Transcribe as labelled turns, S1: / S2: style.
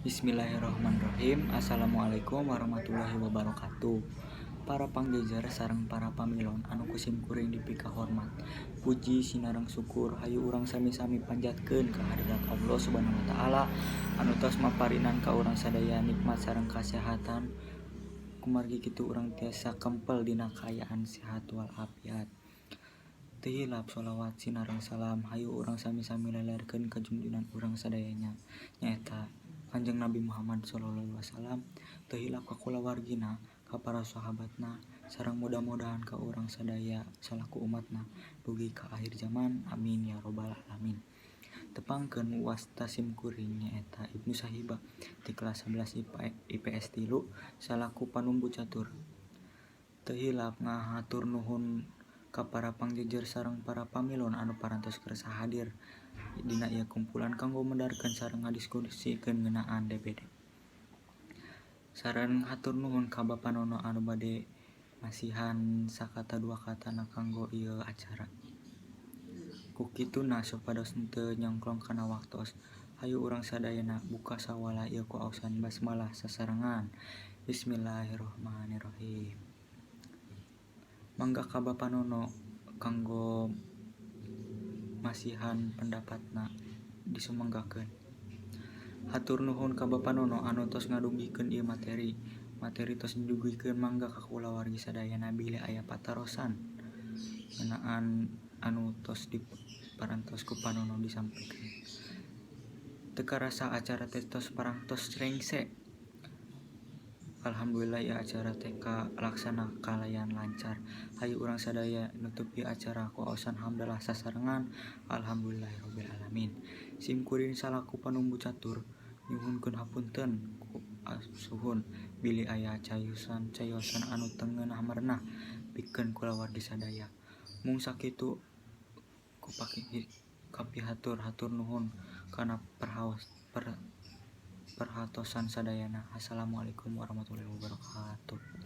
S1: Bismillahirrahmanirrahim. Assalamualaikum warahmatullahi wabarakatuh. Para panggejar sareng para pamilon anu kusim kuring dipika hormat. Puji sinareng syukur hayu urang sami-sami panjatkeun ka hadirat Allah Subhanahu wa taala anu tos maparinan ka urang sadaya nikmat sareng kasehatan. Kumargi kitu urang tiasa kempel dina kaayaan sehat walafiat. Teu hilap sholawat sinareng salam hayu urang sami-sami laleurkeun ka junjungan urang sadayana nyaeta Kanjeng Nabi Muhammad sallallahu alaihi wasallam. Teu hilap ka kulawargina, ka para sahabatna, sareng mudah-mudahan ka urang sadaya salaku umatna dugi ka akhir zaman. Amin ya robbal alamin. Tepangkeun wasta simkuring nyaeta Ibnu Sahibah ti kelas 11 IPS 3 salaku panumbu catur. Teu hilap ngahatur nuhun ka para pangjejer sareng para pamilon anu parantos kersa hadir dina ieu kumpulan kanggo mendarkeun sareng ngadiskusikeun ngeunaan DPD. Sareng hatur nuhun ka Bapak Nono anu bade masihan sakata dua katana kanggo ieu acara. Ku kituna supados henteu nyongklong kana waktos, hayu urang sadayana buka sawala ieu ku aosan basmalah sasarengan. Bismillahirrahmanirrahim. Mangga ka Bapak Nono kanggo masihan pendapatna disumanggakeun. Hatur nuhun ka Bapak Nono anu tos ngadugikeun ieu materi. Materi tos didugikeun mangga ka kulawargi sadayana bili aya patarosan ngeunaan anu tos diparantos ku Panono disampikeun. Teu karasa acara teh tos parantos rengse. Alhamdulillah ieu acara teh kalaksana kalayan lancar. Hayu urang sadaya nutupi acara ku aosan hamdalah sasarengan. Alhamdulillahirabbil alamin. Simkuring salaku panumbu catur nyuhunkeun hapunten ku asuhun bili aya cayosan anu teu ngeunah marenah pikeun kulawargi sadaya. Mung sakitu kapihatur hatur nuhun kana perhatosan sadayana. Assalamualaikum warahmatullahi wabarakatuh.